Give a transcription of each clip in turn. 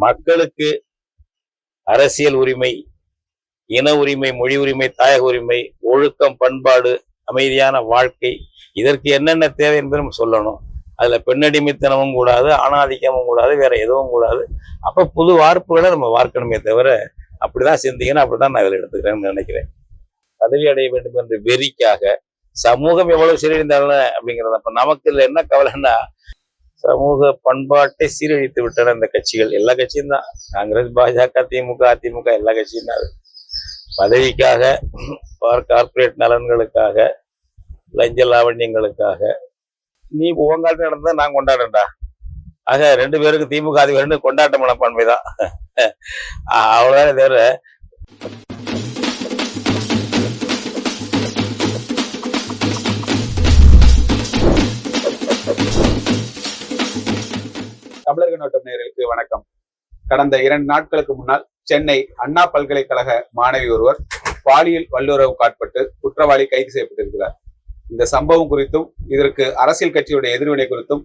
மக்களுக்கு அரசியல் உரிமை, இன உரிமை, மொழி உரிமை, தாயக உரிமை, ஒழுக்கம், பண்பாடு, அமைதியான வாழ்க்கை, இதற்கு என்னென்ன தேவை என்பதை நம்ம சொல்லணும். அதுல பெண்ணடிமைத்தனமும் கூடாது, ஆணாதிக்கமும் கூடாது, வேற எதுவும் கூடாது. அப்ப புது வார்ப்புகளை நம்ம வார்க்கணுமே தவிர அப்படிதான் சிந்திக்கணும். அப்படிதான் நான் இதில் எடுத்துக்கிறேன்னு நினைக்கிறேன். பதவி அடைய வேண்டும் என்ற வெறிக்காக சமூகம் எவ்வளவு சீரழிந்தாலும் அப்படிங்கிறது. அப்ப நமக்கு இதுல என்ன கவலைன்னா, சமூக பண்பாட்டை சீரழித்து விட்டன இந்த கட்சிகள். எல்லா கட்சியும் தான், காங்கிரஸ், பாஜக, திமுக, அதிமுக, எல்லா கட்சியும் தான். பதவிக்காக, கார்பரேட் நலன்களுக்காக, லஞ்ச லாவண்யங்களுக்காக நீ உங்காலத்தில் நடந்தா நான் கொண்டாடுறேன்டா. ஆக 2 பேருக்கு திமுக அதிபர் கொண்டாட்ட மனப்பான்மைதான். அவ்வளவுதான் தவிர தமிழக நோட்டம் நேயர்களுக்கு வணக்கம். கடந்த 2 நாட்களுக்கு முன்னால் சென்னை அண்ணா பல்கலைக்கழக மாணவி ஒருவர் பாலியல் வல்லுறவுக்கு ஆட்பட்டு குற்றவாளி கைது செய்யப்பட்டிருக்கிறார். இந்த சம்பவம் குறித்தும், இதற்கு அரசியல் கட்சியுடைய எதிர்வினை குறித்தும்,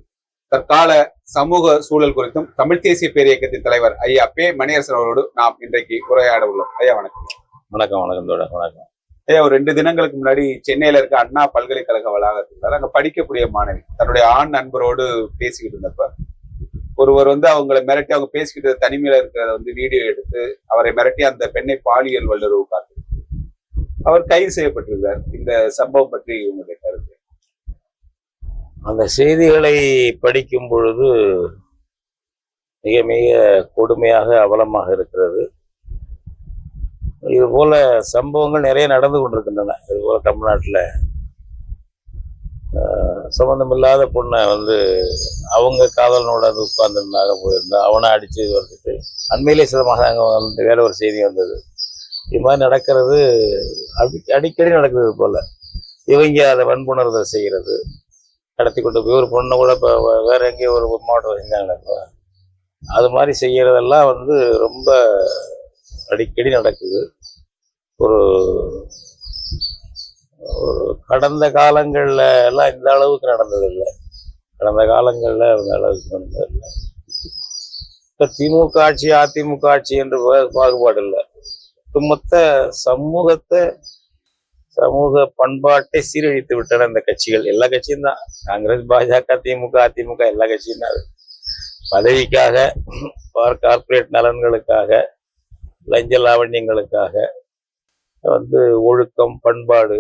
தற்கால சமூக சூழல் குறித்தும் தமிழ் தேசிய பேரியக்கத்தின் தலைவர் ஐயா பே மணியரசன் அவரோடு நாம் இன்றைக்கு உரையாட உள்ளோம். ஐயா வணக்கம். வணக்கம். வணக்கம். ஐயா, ஒரு 2 தினங்களுக்கு முன்னாடி சென்னையில இருக்க அண்ணா பல்கலைக்கழக வளாகத்தில் அங்க படிக்கக்கூடிய மாணவி தன்னுடைய ஆண் நண்பரோடு பேசிக்கிட்டு இருந்தப்ப ஒருவர் அவங்களை மிரட்டி, அவங்க பேசிக்கிட்டு தனிமையில இருக்கிறத வீடியோ எடுத்து அவரை மிரட்டி அந்த பெண்ணை பாலியல் வல்லுறவு காட்டு அவர் கைது செய்யப்பட்டிருக்கார். இந்த சம்பவம் பற்றி உங்களுடைய கருத்து? அந்த செய்திகளை படிக்கும் பொழுது மிக மிக கொடுமையாக, அவலமாக இருக்கிறது. இது போல சம்பவங்கள் நிறைய நடந்து கொண்டிருக்கின்றன. இது போல தமிழ்நாட்டில் சம்பந்தமில்லாத பொண்ணை அவங்க காதலனோட உட்கார்ந்துருந்தாக போயிருந்தா அவனை அடிச்சு வந்துட்டு அண்மையிலே சில மாதங்க வேற ஒரு செய்தி வந்தது. இது மாதிரி நடக்கிறது அடிக்கடி நடக்கிறது போல. இவங்க அதை வன்புணர்தல் செய்கிறது, கடத்தி கொண்டு போய் ஒரு பொண்ணை கூட இப்போ வேற எங்கேயோ ஒரு மாவட்டம் செஞ்சாங்க. இப்போ அது மாதிரி செய்கிறதெல்லாம் ரொம்ப அடிக்கடி நடக்குது. ஒரு கடந்த காலங்களில் எல்லாம் இந்த அளவுக்கு நடந்ததில்லை. கடந்த காலங்களில் இந்த அளவுக்கு நடந்ததில்லை. இப்போ திமுக ஆட்சி, அதிமுக ஆட்சி என்று பாகுபாடு இல்லை. மொத்த சமூக பண்பாட்டை சீரழித்து விட்டன இந்த கட்சிகள். எல்லா கட்சியும் தான், காங்கிரஸ், பாஜக, திமுக, அதிமுக, எல்லா கட்சியும் தான். பதவிக்காக, கார்பரேட் நலன்களுக்காக, லஞ்ச லாவண்யங்களுக்காக ஒழுக்கம், பண்பாடு,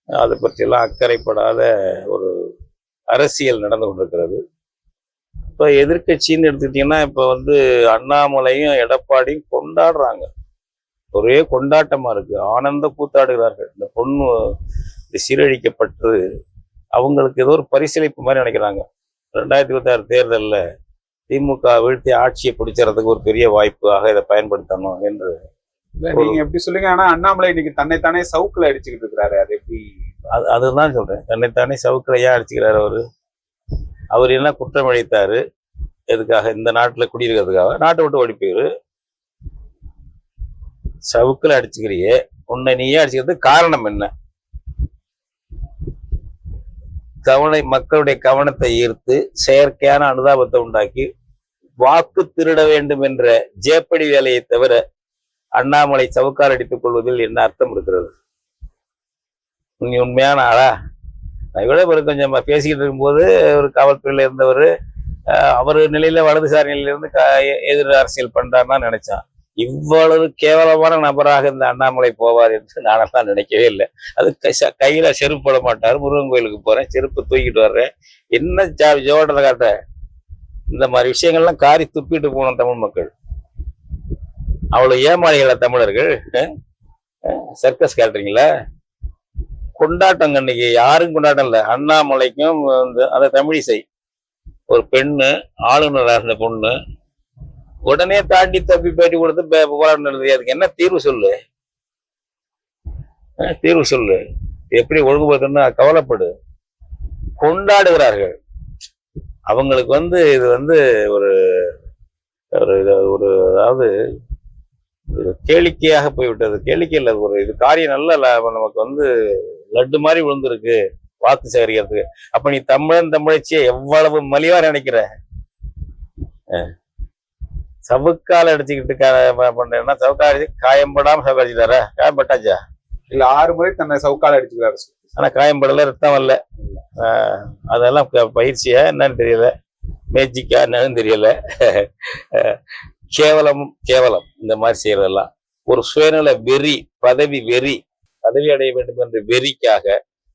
அதை பற்றியெல்லாம் அக்கறைப்படாத ஒரு அரசியல் நடந்து கொண்டிருக்கிறது. இப்போ எதிர்கட்சின்னு எடுத்துக்கிட்டிங்கன்னா, இப்போ அண்ணாமலையும் எடப்பாடியும் கொண்டாடுறாங்க. ஒரே கொண்டாட்டமா இருக்கு, ஆனந்த கூத்தாடுகிறார்கள். இந்த பொண்ணு சீரழிக்கப்பட்டு அவங்களுக்கு ஏதோ ஒரு பரிசீலிப்பு மாதிரி நினைக்கிறாங்க. 2026 தேர்தலில் திமுக வீழ்த்தி ஆட்சியை பிடிச்சறதுக்கு ஒரு பெரிய வாய்ப்பாக இதை பயன்படுத்தணும் என்று. நீங்க எப்படி சொல்லுங்க? ஆனா அண்ணாமலை இன்னைக்கு தன்னைத்தானே சவுக்குல அடிச்சுக்கிட்டு இருக்கிறாரு. அது எப்படி? அதுதான் சொல்றேன். தன்னைத்தானே சவுக்குல ஏன் அடிச்சுக்கிறாரு? அவர் என்ன குற்றம் அளித்தாரு? எதுக்காக? இந்த நாட்டுல குடியிருக்கிறதுக்காக? நாட்டை விட்டு ஓடி போயிரு. சவுக்குல அடிச்சுக்கிறியே, உன்னை நீயே அடிச்சுக்கிறதுக்கு காரணம் என்ன? மக்களுடைய கவனத்தை ஈர்த்து செயற்கையான அனுதாபத்தை உண்டாக்கி வாக்கு திருட வேண்டும் என்ற ஜேப்படி வேலையை தவிர அண்ணாமலை சவுக்கால் அடித்துக் கொள்வதில் என்ன அர்த்தம் இருக்கிறது? நீ உண்மையான ஆளா? நான் விட ஒரு கொஞ்சம் பேசிக்கிட்டு இருக்கும்போது ஒரு காவல்துறையில இருந்தவர் அவர் நிலையில வலதுசாரி நிலையிலிருந்து எதிர் அரசியல் பண்றாருன்னா நினைச்சான். இவ்வளவு கேவலமான நபராக இந்த அண்ணாமலை போவார் என்று நானெல்லாம் நினைக்கவே இல்லை. அது கையில செருப்பு போட மாட்டார். முருகன் கோயிலுக்கு போறேன், செருப்பு தூக்கிட்டு வர்றேன், என்ன ஜோட்டத்தை காட்ட? இந்த மாதிரி விஷயங்கள்லாம் காரி துப்பிட்டு போனோம் தமிழ் மக்கள். அவ்வளவு ஏமாளிகள தமிழர்கள். சர்க்கஸ் காட்டுறீங்களா? கொண்டாட்டம் கண்ணிக்கு யாரும் கொண்டாட்டம் இல்லை. அண்ணாமலைக்கும் அந்த தமிழிசை ஒரு பெண்ணு, ஆளுநராக இருந்த பொண்ணு, உடனே தாண்டி தப்பி பேட்டி கொடுத்து போராட்டம் நடந்தது. அதுக்கு என்ன தீர்வு சொல்லு? தீர்வு சொல்லு. எப்படி ஒழுங்குபடுத்தணும்னு கவலைப்படு. கொண்டாடுகிறார்கள். அவங்களுக்கு இது ஒரு ஒரு அதாவது கேளிக்கையாக போய்விட்டது. கேளிக்கை இல்லை, ஒரு இது காரியம் நல்ல நமக்கு லட்டு மாதிரி விழுந்திருக்கு வாக்கு சேகரிக்கிறதுக்கு. அப்ப நீ தமிழச்சியை எவ்வளவு மலிவா நினைக்கிற? சவுக்கால அடிச்சுக்கிட்டு பண்றேன்னா சவுக்கால அடிச்சு காயம்படாம சவுக்கா அடிச்சுட்டாரா? காயம்பட்டாச்சா? இல்ல 6 முறை தன்னை சவுக்கால அடிச்சுக்கிறாரு. ஆனா காயம்படல, ரத்தம் வரல. அதெல்லாம் பயிற்சியா என்னன்னு தெரியல, மேஜிக்கா என்னன்னு தெரியல. கேவலம் இந்த மாதிரி செய்யறதெல்லாம் ஒரு சுயநல வெறி, பதவி வெறி, பதவி அடைய வேண்டும் என்ற வெறிக்காக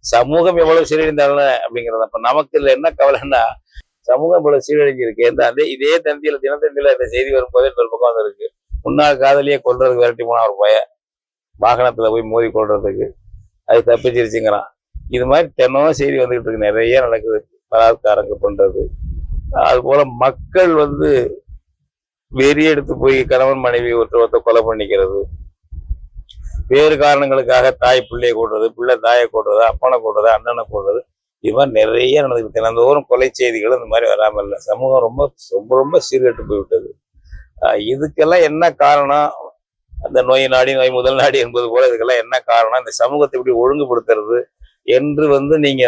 சமூகம் எவ்வளவு சீரழிந்தாலும் அப்படிங்கிறது. அப்ப நமக்கு இதுல என்ன கவலைன்னா, சமூகம் இவ்வளவு சீரழிஞ்சிருக்கு. இதே தினத்தந்தியில இந்த செய்தி வரும்போது ஒரு பக்கம் வந்து இருக்கு, முன்னாள் காதலியே கொல்றதுக்கு விரட்டி போனா ஒரு பையன் வாகனத்துல போய் மோதி கொள்றதுக்கு, அது தப்பிச்சிருச்சுங்கிறான். இது மாதிரி தினம் செய்தி வந்துகிட்டு இருக்கு, நிறைய நடக்குது. பலாத்காரங்க பண்றது, அது போல மக்கள் வெறி எடுத்து போய் கணவன் மனைவி ஒருத்தர் கொலை பண்ணிக்கிறது, வேறு காரணங்களுக்காக தாய் பிள்ளையை கூடுறது, பிள்ளை தாயை கூடுறது, அப்பனை கூடுறது, அண்ணனை கூடுறது, இது மாதிரி நிறைய நடந்துக்கிட்டு. தினந்தோறும் கொலை செய்திகள் இந்த மாதிரி வராமல் இல்லை. சமூகம் ரொம்ப ரொம்ப ரொம்ப சீர்கெட்டு போய்விட்டது. இதுக்கெல்லாம் என்ன காரணம்? அந்த நோய் நாடி நோய் முதல் நாடி என்பது போல இதுக்கெல்லாம் என்ன காரணம்? இந்த சமூகத்தை இப்படி ஒழுங்குபடுத்துறது என்று நீங்க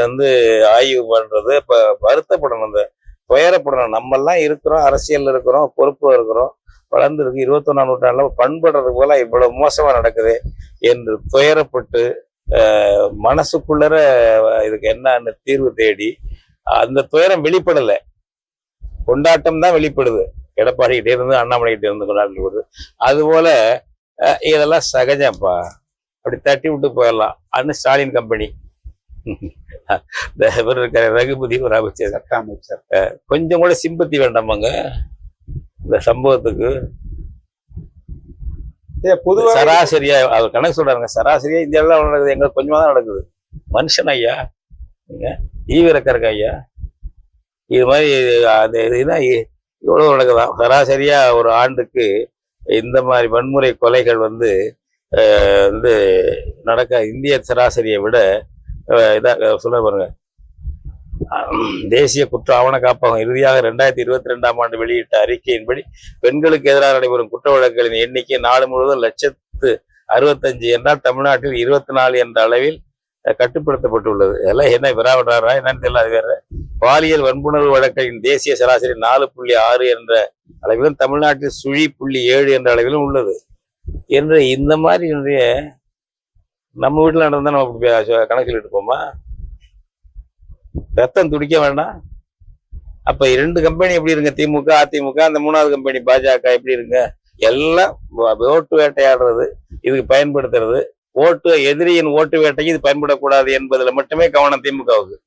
ஆய்வு பண்றது. இப்ப வருத்தப்படணும், இந்த துயரப்படணும். நம்மெல்லாம் இருக்கிறோம், அரசியல் இருக்கிறோம், பொறுப்பு இருக்கிறோம், வளர்ந்துருக்கு. 21ஆம் நூற்றாண்டுல பண்படுறது போல இவ்வளவு மோசமா நடக்குது என்று துயரப்பட்டு மனசுக்குள்ளர இதுக்கு என்னன்னு தீர்வு தேடி, அந்த துயரம் வெளிப்படல, கொண்டாட்டம் தான் வெளிப்படுது. எடப்பாடி கிட்டே இருந்து அண்ணாமலை கிட்டே இருந்து கொண்டாடி வருது. அது போல இதெல்லாம் சகஜம்ப்பா, அப்படி தட்டி விட்டு போயிடலாம். அண்ணன் ஸ்டாலின் கம்பெனி ரகுபதி ஒரு அமைச்சர், கொஞ்சம் கூட சிம்பத்தி வேண்டாமாங்க இந்த சம்பவத்துக்கு? சராசரியா அவர் கணக்கு சொல்றாருங்க, சராசரியா இந்தியாவில நடக்குது, எங்களுக்கு கொஞ்சமா தான் நடக்குது. மனுஷன் ஐயா, ஈவிரக்கருக்கு ஐயா, இது மாதிரி இதுதான் இவ்வளவு நடக்குதான். சராசரியா ஒரு ஆண்டுக்கு இந்த மாதிரி வன்முறை கொலைகள் நடக்க இந்திய சராசரியை விட சொல்ல பாருங்க. தேசிய குற்ற ஆவண காப்பகம் இறுதியாக 2022ஆம் ஆண்டு வெளியிட்ட அறிக்கையின்படி பெண்களுக்கு எதிராக நடைபெறும் குற்ற வழக்குகளின் எண்ணிக்கை நாடு முழுவதும் 165 என்றால் தமிழ்நாட்டில் 24 என்ற அளவில் கட்டுப்படுத்தப்பட்டுள்ளது. இதெல்லாம் என்ன விராவிடாரா என்னன்னு தெரியல. அது வேற. பாலியல் வன்புணர்வு வழக்குகளின் தேசிய சராசரி 4.6 என்ற அளவிலும் தமிழ்நாட்டில் 0.7 என்ற அளவிலும் உள்ளது என்று இந்த மாதிரி நம்ம வீட்டுல நடந்தா நம்ம அப்படி கணக்கில் எடுப்போமா? ரத்தம் துடிக்க வேண்டாம்? அப்ப 2 கம்பெனி எப்படி இருங்க, திமுக அதிமுக, அந்த 3வது கம்பெனி பாஜக எப்படி இருங்க? எல்லாம் ஓட்டு வேட்டையாடுறது, இதுக்கு பயன்படுத்துறது, எதிரியின் ஓட்டு வேட்டைக்கு இது பயன்படக்கூடாது என்பதுல மட்டுமே கவனம் திமுகவுக்கு.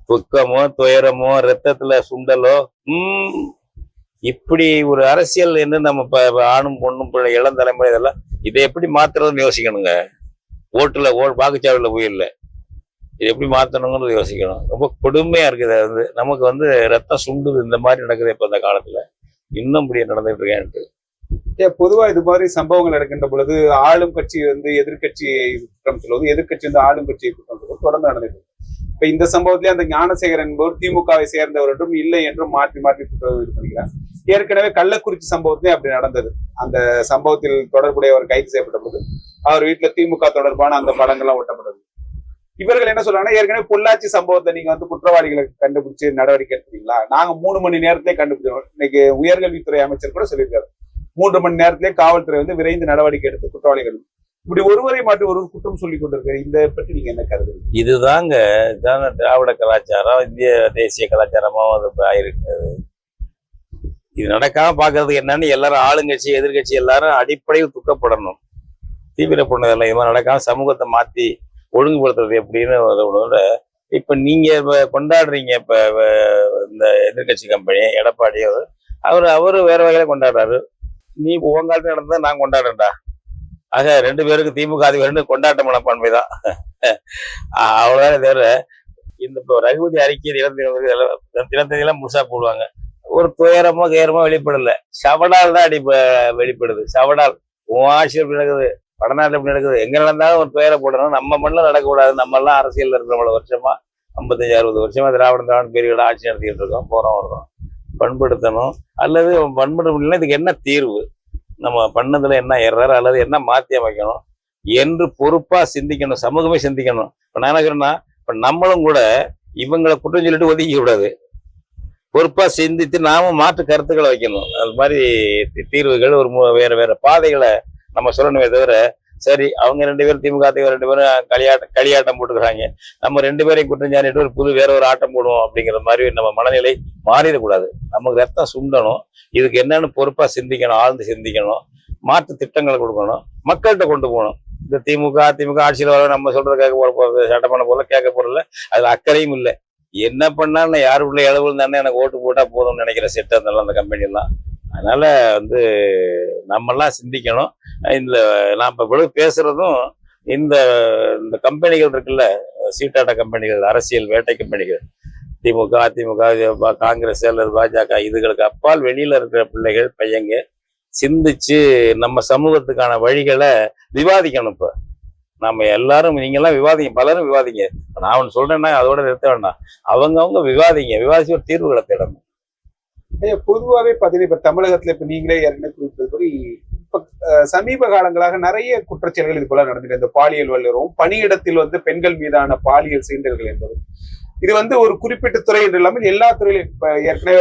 துக்கமோ துயரமோ ரத்தத்துல சுண்டலோ இப்படி ஒரு அரசியல் என்று நம்ம ஆணும் பொண்ணும் இளம் தலைமுறை இதெல்லாம் இதை எப்படி மாத்துறதுன்னு யோசிக்கணுங்க. வாக்குச்சாவடியில போயிடல, இது எப்படி மாத்தணுங்கிறது யோசிக்கணும். ரொம்ப கொடுமையா இருக்குது. நமக்கு ரத்தம் சுண்டுது இந்த மாதிரி நடக்குது இப்ப இந்த காலத்துல. இன்னும் இப்படியே நடந்துட்டு இருக்கேன்ட்டு. பொதுவா இது மாதிரி சம்பவங்கள் நடக்கின்ற பொழுது ஆளும் கட்சி எதிர்கட்சியை குற்றம் சொல்வது, எதிர்கட்சி ஆளும் கட்சியை குற்றம் சொல்வது தொடர்ந்து நடந்துட்டு. இப்ப இந்த சம்பவத்திலே அந்த ஞானசேகரன் என்பவர் திமுகவை சேர்ந்தவர் என்றும் இல்லை என்றும் மாற்றி மாற்றி இது பண்ணிக்கிறார். ஏற்கனவே கள்ளக்குறிச்சி சம்பவத்திலே அப்படி நடந்தது. அந்த சம்பவத்தில் தொடர்புடையவர் கைது செய்யப்பட்ட போது அவர் வீட்டுல திமுக தொடர்பான அந்த படங்கள்லாம் ஒட்டப்பட்டது. இவர்கள் என்ன சொல்றாங்கன்னா, ஏற்கனவே பொள்ளாச்சி சம்பவத்தை நீங்க குற்றவாளிகளை கண்டுபிடிச்சு நடவடிக்கை எடுத்தீங்களா? நாங்க 3 மணி நேரத்திலே கண்டுபிடிச்சோம். இன்னைக்கு உயர்கல்வித்துறை அமைச்சர் கூட சொல்லியிருக்காரு, 3 மணி நேரத்திலே காவல்துறை விரைந்து நடவடிக்கை எடுத்து குற்றவாளிகள். இப்படி ஒருவரை மாற்றி ஒரு குற்றம் சொல்லி கொண்டிருக்க இந்த பற்றி நீங்க என்ன கருதுறீங்க? இதுதாங்க திராவிட கலாச்சாரம், இந்திய தேசிய கலாச்சாரமா ஆயிருக்கு. இது நடக்காம பாக்குறதுக்கு என்னன்னு எல்லாரும் ஆளுங்கட்சி எதிர்கட்சி எல்லாரும் அடிப்படையில் துக்கப்படணும், தீவிரப்படணும். இது மாதிரி நடக்காம சமூகத்தை மாத்தி ஒழுங்குபடுத்துறது எப்படின்னு அதோட இப்ப நீங்க கொண்டாடுறீங்க. இப்ப இந்த எதிர்கட்சி கம்பெனி எடப்பாடி அவரு வேற வகையில கொண்டாடுறாரு. நீ உன் காலத்துல நடந்தா நான் கொண்டாடுறேன்டா. ஆக 2 பேருக்கு திமுக அதிபர் கொண்டாட்ட மனப்பான்மை தான். அவ்வளவுதான். தவிர இந்த ரகுபதி அறிக்கை தினத்தெல்லாம் முழுசா போடுவாங்க. ஒரு துயரமோ துயரமோ வெளிப்படல, சவடால் தான் வெளிப்படுது. சவடால் உன் ஆட்சி எப்படி நடக்குது, வடநாட்டுல எப்படி நடக்குது, எங்க நடந்தாலும் ஒரு துயரை போடணும். நம்ம மண்ணில் நடக்கக்கூடாது. நம்ம எல்லாம் அரசியல் இருக்கிற 50 வருஷமா 55-60 வருஷமா திராவிட பேரியோட ஆட்சி நடத்திட்டு இருக்கோம், வரோம். பண்படுத்தணும். அல்லது பண்படுத்தணும், இதுக்கு என்ன தீர்வு, நம்ம பண்ணதுல என்ன எர்ரர் அல்லது என்ன மாற்றி அமைக்கணும் என்று பொறுப்பா சிந்திக்கணும், சமூகமே சிந்திக்கணும். இப்ப நான் என்ன சொல்றேன்னா, இப்ப நம்மளும் கூட இவங்களை குற்றம் சொல்லிட்டு ஒதுக்க கூடாது. பொறுப்பா சிந்தித்து நாம மாற்று கருத்துக்களை வைக்கணும். அது மாதிரி தீர்வுகள் ஒரு வேற வேற பாதைகளை நம்ம சொல்லணுமே தவிர, சரி அவங்க 2 பேரும் திமுக 2 பேரும் களியாட்டம் போட்டுக்கிறாங்க, நம்ம 2 பேரையும் குற்றம் சாட்டிட்டு ஒரு புது வேற ஒரு ஆட்டம் போடுவோம் அப்படிங்கிற மாதிரி நம்ம மனநிலை மாறிடக்கூடாது. நமக்கு ரத்தம் சுண்டணும். இதுக்கு என்னன்னு பொறுப்பா சிந்திக்கணும், ஆழ்ந்து சிந்திக்கணும், மாற்று திட்டங்களை கொடுக்கணும், மக்கள்கிட்ட கொண்டு போகணும். இந்த திமுக அதிமுக ஆட்சியில் வர நம்ம சொல்றத கேட்க போற சட்டம் பண்ண போல கேட்க போறல, அதுல அக்கறையும் இல்லை. என்ன பண்ணாலும் யாரு உள்ள இளவு தானே எனக்கு ஓட்டு போட்டா போதும்னு நினைக்கிற செட் அதெல்லாம் அந்த கம்பெனி எல்லாம். அதனால நம்மெல்லாம் சிந்திக்கணும். இந்த நான் இப்ப இவ்வளவு பேசுறதும் இந்த இந்த கம்பெனிகள் இருக்குல்ல, சீட்டாட்ட கம்பெனிகள், அரசியல் வேட்டை கம்பெனிகள், திமுக அதிமுக காங்கிரஸ் அல்லது பாஜக, இதுகளுக்கு அப்பால் வெளியில இருக்கிற பிள்ளைகள் பையங்க சிந்திச்சு நம்ம சமூகத்துக்கான வழிகளை விவாதிக்கணும். இப்ப நம்ம எல்லாரும் நீங்கெல்லாம் விவாதிங்க, பலரும் விவாதிங்க. நான் ஒன்று சொல்றேன்னா அதோட நிறுத்த வேண்டாம். அவங்கவுங்க விவாதிச்சு ஒரு தீர்வுகளை தேடணும். பொதுவாகவே பார்த்தீங்கன்னா இப்ப தமிழகத்துல இப்ப நீங்களே ஏற்கனவே குறிப்பிட்டபடி இப்ப சமீப காலங்களாக நிறைய குற்றச்செயல்கள் இது போல நடந்துட்டு, இந்த பாலியல் வல்லுறவும் பணியிடத்தில் பெண்கள் மீதான பாலியல் சீண்டல்கள் என்பது இது ஒரு குறிப்பிட்ட துறை என்று இல்லாமல் எல்லா துறையிலும் இப்ப ஏற்கனவே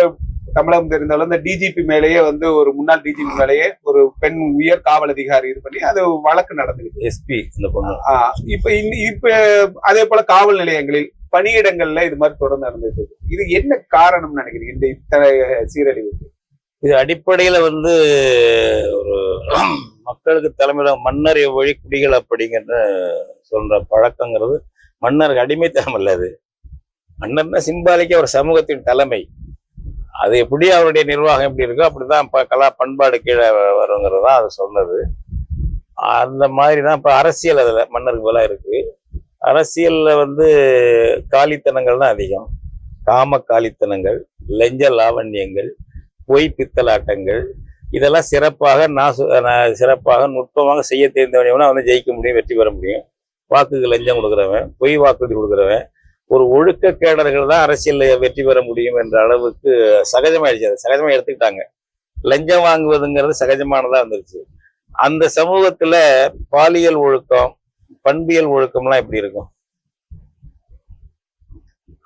தமிழகம் தெரிந்தாலும் இந்த டிஜிபி மேலேயே ஒரு முன்னாள் டிஜிபி மேலேயே ஒரு பெண் உயர் காவல் அதிகாரி இது பண்ணி அது வழக்கு நடந்துருக்கு. எஸ்பி இந்த பொண்ணு இப்ப அதே போல காவல் நிலையங்களில் பணியிடங்கள்ல இது மாதிரி தொடர்ந்து நடந்துட்டு இருக்கு. இது என்ன காரணம்னு நினைக்கிறீங்க இந்த இத்தனை சீரழிவுக்கு? இது அடிப்படையில ஒரு மக்களுக்கு தலைமையில மன்னர் வழி குடிகள் அப்படிங்கிற சொல்ற பழக்கங்கிறது மன்னருக்கு அடிமைத்தனம் அல்ல. அது மன்னர்னா சிம்பாலிக்கா ஒரு சமூகத்தின் தலைமை. அது எப்படி அவருடைய நிர்வாகம் எப்படி இருக்கோ அப்படிதான் கலா பண்பாடு கீழே வருங்கிறது தான் அது சொன்னது. அந்த மாதிரி தான் இப்ப அரசியல் அதுல மன்னருக்கு போல இருக்கு. அரசியல்ல காலித்தனங்கள் தான் அதிகம். காம காலித்தனங்கள், லஞ்ச லாவண்யங்கள், பொய் பித்தலாட்டங்கள், இதெல்லாம் சிறப்பாக நுட்பமாக செய்ய தெரிந்தவனா ஜெயிக்க முடியும், வெற்றி பெற முடியும். வாக்குக்கு லஞ்சம் கொடுக்குறவன், பொய் வாக்குறுதி கொடுக்குறவன், ஒரு ஒழுக்கக்கேடர்கள் தான் அரசியல்ல வெற்றி பெற முடியும் என்ற அளவுக்கு சகஜமாயிடுச்சு. அதை சகஜமா எடுத்துக்கிட்டாங்க. லஞ்சம் வாங்குவதுங்கிறது சகஜமானதா வந்துருச்சு. அந்த சமூகத்துல பாலியல் ஒழுக்கம், பண்பியல் ஒழுக்கம்லாம் எப்படி இருக்கும்?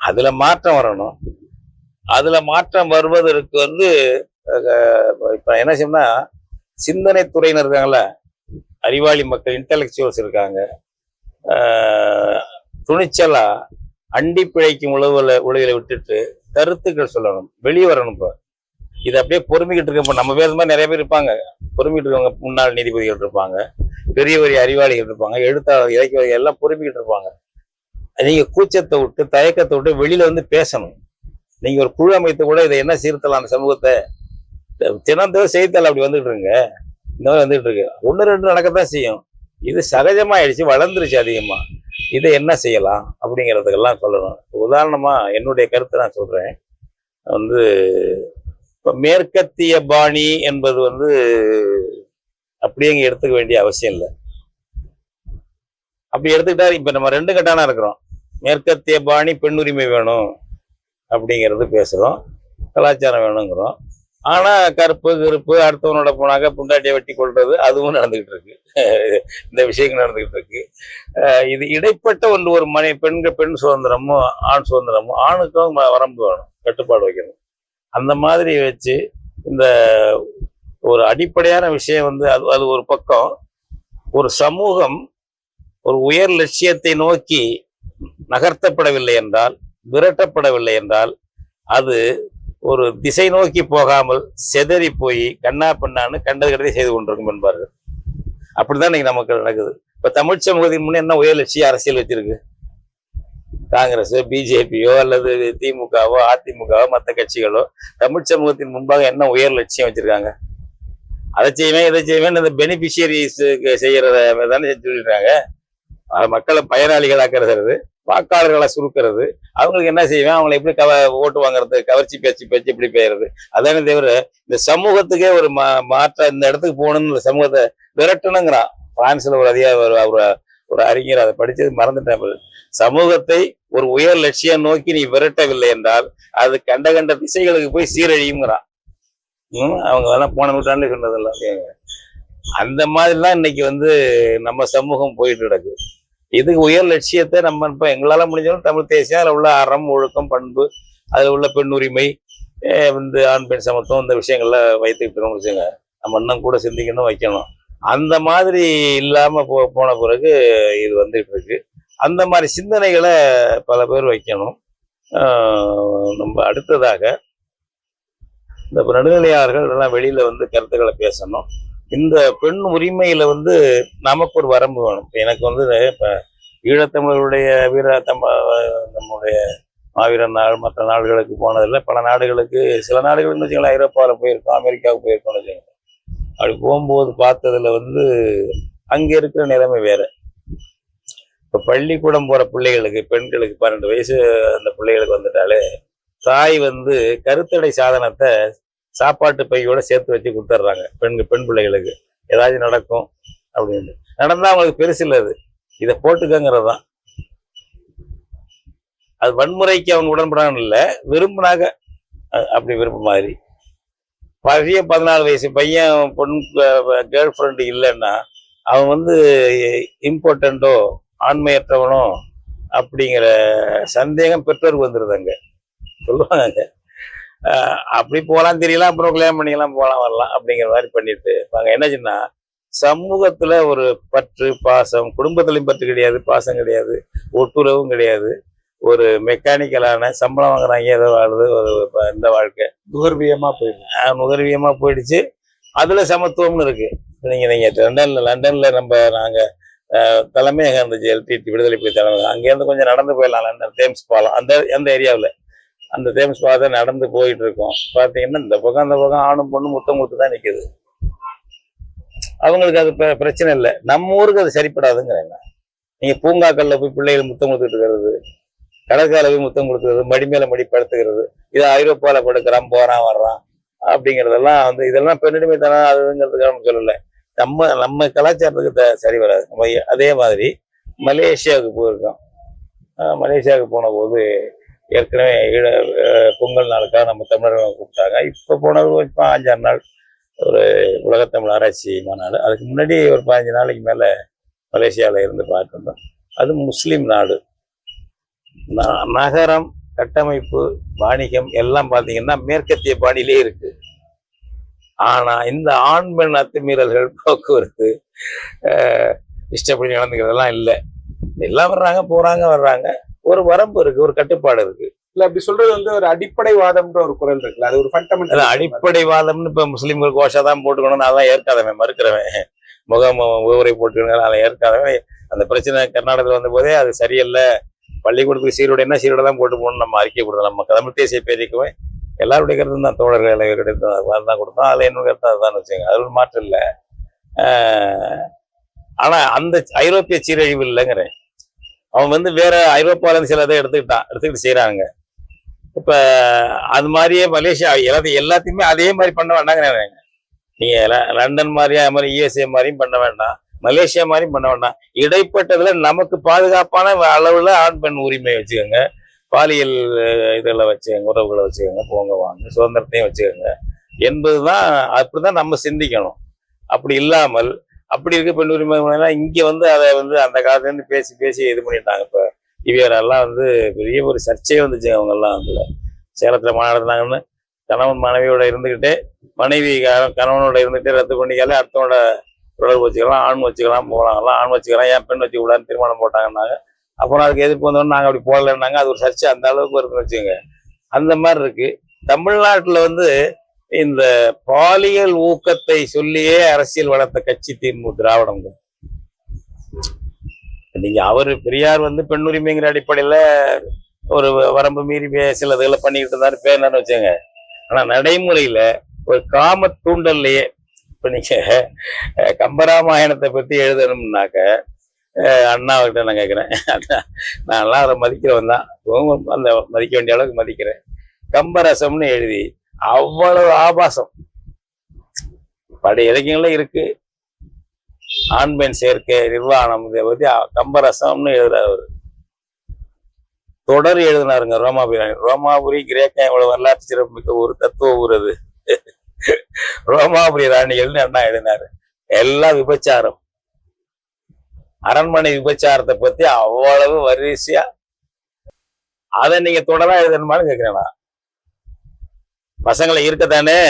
அதுல மாற்றம் வரணும். அதுல மாற்றம் வருவதற்கு இப்ப என்ன செய்யணும்னா, சிந்தனை துறையினர் இருக்காங்கல்ல, அறிவாளி மக்கள், இன்டெலெக்சுவல்ஸ் இருக்காங்க, துணிச்சலா அண்டி பிழைக்கும் உலகில விட்டுட்டு கருத்துக்கள் சொல்லணும், வெளியே வரணும். இப்ப இது அப்படியே பொறுமிக்கிட்டு இருக்க, நம்ம பேர் மாதிரி நிறைய பேர் இருப்பாங்க, பொறுமிக்கிட்டு இருக்கவங்க. முன்னாள் நீதிபதிகள் இருப்பாங்க, பெரிய பெரிய அறிவாளிகள் இருப்பாங்க, எழுத்தாளர் இலக்கியவாதிகள் எல்லாம் பொறுமிக்கிட்டு இருப்பாங்க. நீங்க கூச்சத்தை விட்டு தயக்கத்தை விட்டு வெளியில பேசணும். நீங்க ஒரு குழு அமைத்து கூட இதை என்ன சீர்த்தலாம் அந்த சமூகத்தை, தினந்தோறும் செய்தித்தாள் அப்படி வந்துட்டு இருங்க, இந்த மாதிரி வந்துட்டு இருக்கு. 1-2 நடக்கத்தான் செய்யும். இது சகஜமாயிடுச்சு, வளர்ந்துருச்சு அதிகமா. இதை என்ன செய்யலாம் அப்படிங்கிறதுக்கெல்லாம் சொல்லணும். உதாரணமா என்னுடைய கருத்தை நான் சொல்றேன். இப்ப மேற்கத்திய பாணி என்பது அப்படியே இங்க எடுத்துக்க வேண்டிய அவசியம் இல்லை. அப்படி எடுத்துக்கிட்டா இப்ப நம்ம 2 கட்டானா இருக்கிறோம். மேற்கத்திய பாணி பெண் உரிமை வேணும் அப்படிங்கிறது பேசுறோம், கலாச்சாரம் வேணுங்கிறோம். ஆனா கருப்பு அடுத்தவனோட போனாக்க புண்டாட்டியை வெட்டி கொள்றது அதுவும் நடந்துகிட்டு இருக்கு. இந்த விஷயங்கள் நடந்துகிட்டு இருக்கு. இது இடைப்பட்ட ஒரு பெண் சுதந்திரமும் ஆண் சுதந்திரமும், ஆணுக்கும் வரம்பு வேணும், கட்டுப்பாடு வைக்கணும். அந்த மாதிரி வச்சு இந்த ஒரு அடிப்படையான விஷயம் அது ஒரு பக்கம். ஒரு சமூகம் ஒரு உயர் லட்சியத்தை நோக்கி நகர்த்தப்படவில்லை என்றால், விரட்டப்படவில்லை என்றால், அது ஒரு திசை நோக்கி போகாமல் செதறி போய் கண்ணா பண்ணான்னு கண்டது கடத்தை செய்து கொண்டிருக்கும் என்பார்கள். அப்படிதான் இன்னைக்கு நமக்கு நடக்குது. இப்ப தமிழ் சமூகத்தின் முன்னே என்ன உயர் லட்சிய அரசியல் வச்சிருக்கு? காங்கிரஸ், பிஜேபியோ அல்லது திமுகவோ அதிமுகவோ மற்ற கட்சிகளோ தமிழ் சமூகத்தின் முன்பாக என்ன உயர் லட்சியம் வச்சிருக்காங்க? அதை செய்வேன் இதை செய்வேன் இந்த பெனிஃபிஷியரிஸ் செய்யறத தானே செஞ்சுருக்காங்க. மக்களை பயனாளிகளாக்குறது, வாக்காளர்களை சுருக்கிறது, அவங்களுக்கு என்ன செய்வேன், அவங்களை எப்படி ஓட்டு வாங்குறது, கவர்ச்சி பேச்சு எப்படி பெயர்றது, அதானே தவிர இந்த சமூகத்துக்கே ஒரு மாற்றம், இந்த இடத்துக்கு போகணும்னு இந்த சமூகத்தை விரட்டணுங்கிறான். பிரான்ஸ்ல ஒரு அறிஞர் அதை படிச்சது மறந்துட்டேன். சமூகத்தை ஒரு உயர் லட்சியம் நோக்கி நீ விரட்டவில்லை என்றால் அது கண்ட திசைகளுக்கு போய் சீரழியுங்கிறான். அவங்க போன நூற்றாண்டுல சொன்னதில்ல. அந்த மாதிரிலாம் இன்னைக்கு நம்ம சமூகம் போயிட்டு கிடக்கு. இதுக்கு உயர் லட்சியத்தை நம்ம இப்ப எங்களால முடிஞ்சாலும் தமிழ் தேசியம் அதில் உள்ள அறம், ஒழுக்கம், பண்பு, அதுல உள்ள பெண் உரிமை வந்து ஆண் பெண் சமத்துவம் இந்த விஷயங்கள்ல வைத்துக்கிட்டோம்னு வச்சுங்க, நம்ம இன்னும் கூட சிந்திக்கணும், வைக்கணும். அந்த மாதிரி இல்லாம போன பிறகு இது வந்துட்டு இருக்கு. அந்த மாதிரி சிந்தனைகளை பல பேர் வைக்கணும். நம்ம அடுத்ததாக இந்த நடுநிலையாளர்கள் எல்லாம் வெளியில வந்து கருத்துக்களை பேசணும். இந்த பெண் உரிமையில வந்து நமக்கு ஒரு வரம்பு வேணும். எனக்கு வந்து இப்ப ஈழத்தமிழருடைய நம்முடைய மாவீரன் நாள் மற்ற நாடுகளுக்கு போனதில்லை. பல நாடுகளுக்கு, சில நாடுகள்னு வச்சுக்கலாம், ஐரோப்பாவில் போயிருக்கோம், அமெரிக்காவுக்கு போயிருக்கோம்னு வச்சுக்கோங்க. அப்படி போகும்போது பார்த்ததுல வந்து அங்க இருக்கிற நிலைமை வேற. இப்ப பள்ளிக்கூடம் போற பிள்ளைகளுக்கு, பெண்களுக்கு 12 வயசு அந்த பிள்ளைகளுக்கு வந்துட்டாலே தாய் வந்து கருத்தடை சாதனத்தை சாப்பாட்டு பையோட சேர்த்து வச்சு கொடுத்துட்றாங்க பெண் பிள்ளைகளுக்கு. ஏதாச்சும் நடக்கும் அப்படின்னு நடந்தா அவங்களுக்கு பெருசு இல்லை, அது இதை போட்டுக்கங்கிறது தான். அது வன்முறைக்கு அவங்க உடன்படாமல் இல்லை, விரும்பினாங்க அப்படி விரும்ப மாதிரி. 14 வயசு பையன் பொண்ணு கேர்ள் ஃப்ரெண்டு இல்லைன்னா அவன் வந்து இம்பார்ட்டண்டோ ஆண்மையற்றவனோ அப்படிங்கிற சந்தேகம் பெற்றோருக்கு வந்துருதாங்க, சொல்லுவாங்க. அப்படி போகலாம் தெரியலாம், அப்புறம் கல்யாணம் பண்ணிக்கலாம், போகலாம் வரலாம் அப்படிங்கிற மாதிரி பண்ணிட்டு நாங்கள் என்னாச்சுன்னா, சமூகத்துல ஒரு பற்று பாசம், குடும்பத்திலையும் பற்று கிடையாது, பாசம் கிடையாது, ஒட்டுறவும் கிடையாது. ஒரு மெக்கானிக்கலான சம்பளம் வாங்குறாங்க, ஏதோ வாழுது ஒரு இந்த வாழ்க்கை நுகர்வியமா போயிடுச்சு. அதுல சமத்துவம்னு இருக்கு. நீங்க லண்டன்ல நாங்க தலைமையகம் இருந்துச்சு, எல்டிடி விடுதலை புலி தலைமை. அங்கேருந்து கொஞ்சம் நடந்து போயிடலாம், லண்டன் தேம்ஸ் பாலம் அந்த ஏரியாவில். அந்த தேம்ஸ் பாலத்தை நடந்து போயிட்டு இருக்கோம். பார்த்தீங்கன்னா இந்த பக்கம் அந்த பக்கம் ஆணும் பொண்ணு முத்தம் கொடுத்து தான் நிற்குது. அவங்களுக்கு அது பிரச்சனை இல்லை. நம்ம ஊருக்கு அது சரிப்படாதுங்கிறாங்க. நீங்க பூங்காக்கள்ல போய் பிள்ளைகள் முத்தம் கொடுத்துட்டு இருக்கிறது, கடற்கால போய் முத்தம் கொடுத்துக்கிறது, மடி மேல மடி படுத்துக்கிறது, இதை ஐரோப்பாவில் படுக்கிறான், போறான் வர்றான் அப்படிங்கிறதெல்லாம் வந்து இதெல்லாம் பெண்ணிடமே தானே அதுங்கிறதுக்காக நம்ம சொல்லலை. நம்ம கலாச்சாரத்துக்கு சரி வராது. நம்ம அதே மாதிரி மலேசியாவுக்கு போயிருக்கோம். மலேசியாவுக்கு போன போது ஏற்கனவே பொங்கல் நாளுக்காக நம்ம தமிழர்கள் கூப்பிட்டாங்க. இப்போ போனது இப்போ 5-6 நாள் ஒரு உலகத்தமிழ் ஆராய்ச்சி மாநாடு. அதுக்கு முன்னாடி ஒரு 15 நாளைக்கு மேலே மலேசியாவில் இருந்து பார்த்துருந்தோம். அது முஸ்லீம் நாடு. நகரம், கட்டமைப்பு, வாணிகம் எல்லாம் பார்த்தீங்கன்னா மேற்கத்திய பாணியிலே இருக்கு. ஆனா இந்த ஆண் பெண் அத்துமீறல்கள், போக்குவரத்து, இஷ்டப்படி நடந்துக்கிறதெல்லாம் இல்லை. எல்லாம் வர்றாங்க போறாங்க வர்றாங்க. ஒரு வரம்பு இருக்கு, ஒரு கட்டுப்பாடு இருக்கு. இல்ல அப்படி சொல்றது வந்து ஒரு அடிப்படைவாதம்ன்ற ஒரு குரல் இருக்குல்ல, அது ஒரு ஃபண்டமெண்டல் அடிப்படைவாதம்னு இப்ப முஸ்லீம்கள் கோஷா தான் போட்டுக்கணும்னு அதான் ஏற்காதவன், மறுக்கிறவன், முகமுறை போட்டுக்கணும் அதை ஏற்காதவன். அந்த பிரச்சனை கர்நாடகத்தில் வந்த போதே அது சரியில்லை, பள்ளிக்கூடத்துக்கு சீருடைன்னா சீருடை தான் போட்டு போகணும்னு நம்ம அறிக்கை கொடுத்தோம். நம்ம தமிழ் தேசிய பேரிக்குமே எல்லாருடைய கருத்து தான், தோழர்கள் கிடையாது தான் கொடுத்தோம். அதுல என்னோட கருத்து அதுதான் வச்சுங்க, அது ஒரு மாற்றம் இல்லை. ஆனா அந்த ஐரோப்பிய சீரழிவு இல்லைங்கிறேன். அவன் வந்து வேற ஐரோப்பால இருந்து சில இதை எடுத்துக்கிட்டு செய்யறாங்க. இப்ப அது மாதிரியே மலேசியா எல்லாத்தையுமே அதே மாதிரி பண்ண வேண்டாங்கிறாங்க. நீங்க லண்டன் மாதிரியா அது மாதிரி யுஎஸ்ஏ மாதிரியும் பண்ண வேண்டாம், மலேசியா மாதிரியும் பண்ண வேண்டாம். இடைப்பட்டதுல நமக்கு பாதுகாப்பான அளவுல ஆண் பெண் உரிமை வச்சுக்கோங்க, பாலியல் இதெல்லாம் வச்சுக்கோங்க, உறவுகளை வச்சுக்கோங்க, போங்க வாங்க, சுதந்திரத்தையும் வச்சுக்கோங்க என்பதுதான். அப்படிதான் நம்ம சிந்திக்கணும். அப்படி இல்லாமல் அப்படி இருக்க பெண் உரிமை இங்க வந்து அதை வந்து அந்த காலத்துல இருந்து பேசி இது பண்ணிட்டாங்க. இப்ப இவரெல்லாம் வந்து பெரிய ஒரு சர்ச்சையே வந்துச்சு. அவங்க எல்லாம் வந்து சேலத்துல மாநாடுனாங்கன்னு கணவன் மனைவியோட இருந்துகிட்டே, மனைவி கணவனோட இருந்துகிட்டே ரத்து பண்ணிக்காலே அடுத்தவனோட தொடர்பு வச்சுக்கலாம், ஆண் வச்சுக்கலாம், போகலாம், ஆண் வச்சுக்கலாம், ஏன் பெண் வச்சு கூடாதுன்னு தீர்மானம் போட்டாங்கன்னாங்க. அப்புறம் அதுக்கு எதிர்ப்பு வந்தோம்னா நாங்க அப்படி போடலைன்னாங்க. அது ஒரு சர்ச்சை அந்த அளவுக்கு இருக்குன்னு வச்சுக்கோங்க. அந்த மாதிரி இருக்கு. தமிழ்நாட்டுல வந்து இந்த பாலியல் ஊக்கத்தை சொல்லியே அரசியல் வளர்த்த கட்சி திராவிடம். நீங்க அவரு பெரியார் வந்து பெண் உரிமைங்கிற அடிப்படையில ஒரு வரம்பு மீறி சில இதுகளை பண்ணிக்கிட்டு இருந்தாரு பேர்னு வச்சுங்க. ஆனா நடைமுறையில ஒரு காம தூண்டல்லையே, இப்ப நீங்க கம்பராமாயணத்தை பத்தி எழுதணும்னாக்க அண்ணாவிட்ட நான் கேட்கிறேன், நான்லாம் அவரை மதிக்கிறவன் தான், அந்த மதிக்க வேண்டிய அளவுக்கு மதிக்கிறேன். கம்பரசம்னு எழுதி அவ்வளவு ஆபாசம் பழைய இலக்கியங்கள்ல இருக்கு. ஆண் பெண் சேர்க்கை, நிர்வாணம், இதை பத்தி கம்பரசம்னு எழுதுறாரு. தொடர் எழுதினாருங்க ரோமாபுரி கிரேக்கம் எவ்வளவு வரலாற்று சிறப்புமிக்க ஒரு தத்துவ ஊர் அது. ரோமாபுரி ராணிகள்னு அண்ணா எழுதினாரு. எல்லாம் விபச்சாரம், அரண்மனை விபச்சாரத்தை பத்தி அவ்வளவு வரிசையா. அதை நீங்க தொடரா எழுதணுமான்னு கேட்கிறேன். பசங்களை இருக்கத்தானே.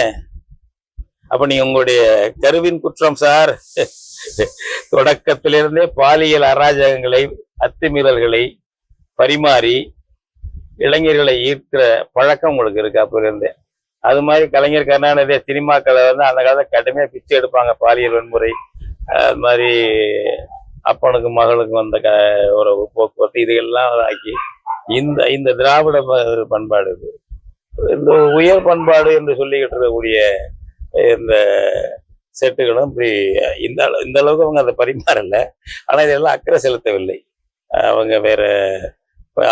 அப்ப நீங்க உங்களுடைய கருவின் குற்றம் சார். தொடக்கத்திலிருந்தே பாலியல் அராஜகங்களை, அத்துமீறல்களை பரிமாறி இளைஞர்களை ஈர்க்கிற பழக்கம் உங்களுக்கு இருக்கு அப்ப இருந்தே. அது மாதிரி கலைஞர் கருணாநிதி சினிமாக்களை வந்து அந்த காலத்துல கடுமையா பிச்சை எடுப்பாங்க. பாலியல் வன்முறை, அது மாதிரி அப்பனுக்கும் மகளுக்கும் வந்த ஒரு போக்குவரத்து, இதையெல்லாம் ஆக்கி இந்த இந்த திராவிட பண்பாடு, இது இந்த உயர் பண்பாடு என்று சொல்லிக்கிட்டு இருக்கக்கூடிய இந்த செட்டுகளும் இப்படி இந்த அளவுக்கு அவங்க அதை பரிமாறல. ஆனா இதெல்லாம் அக்கறை செலுத்தவில்லை. அவங்க வேற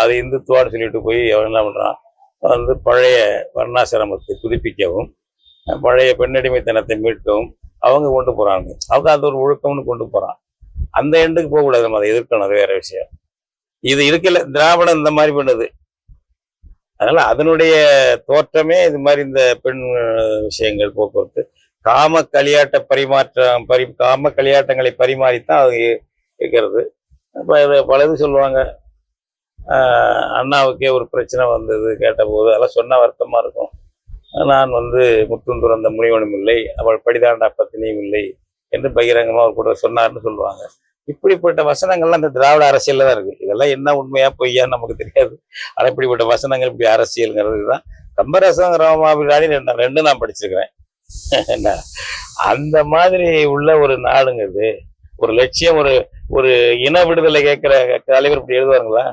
அது இந்துத்துவான்னு சொல்லிட்டு போய் அவன் என்ன பண்றான் வந்து பழைய வர்ணாசிரமத்தை புதுப்பிக்கவும், பழைய பெண்ணடிமைத்தனத்தை மீட்கவும் அவங்க கொண்டு போறாங்க. அவங்க அது ஒரு ஒழுக்கம்னு கொண்டு போறான். அந்த எண்டுக்கு போகக்கூடாது, நம்ம அதை எதிர்க்கணும், அது வேற விஷயம். இது இருக்கல, திராவிடம் இந்த மாதிரி பண்ணுது. அதனால அதனுடைய தோற்றமே இது மாதிரி இந்த பெண் விஷயங்கள், போக்குவரத்து, காம களியாட்டங்களை பரிமாறித்தான் அது இருக்கிறது. இப்போ பலது சொல்லுவாங்க, அண்ணாவுக்கே ஒரு பிரச்சனை வந்தது கேட்டபோது அதெல்லாம் சொன்னா வருத்தமா இருக்கும். நான் வந்து முத்தும் துறந்த முனிவனும் இல்லை, அவள் படிதாண்டா பத்தினியும் இல்லை என்று பகிரங்கமா அவர் கூட சொன்னார்னு சொல்லுவாங்க. இப்படிப்பட்ட வசனங்கள்லாம் இந்த திராவிட அரசியல்ல தான் இருக்கு. இதெல்லாம் என்ன உண்மையா பொய்யான்னு நமக்கு தெரியாது. ஆனா இப்படிப்பட்ட வசனங்கள், இப்படி அரசியல்ங்கிறது தான். கம்பரசம் ராமாபிராணி ரெண்டும் நான் படிச்சிருக்கிறேன். என்ன அந்த மாதிரி உள்ள ஒரு நாடுங்கிறது, ஒரு லட்சியம், ஒரு இன விடுதலை கேட்கிற தலைவர் இப்படி எழுதுவாருங்களா?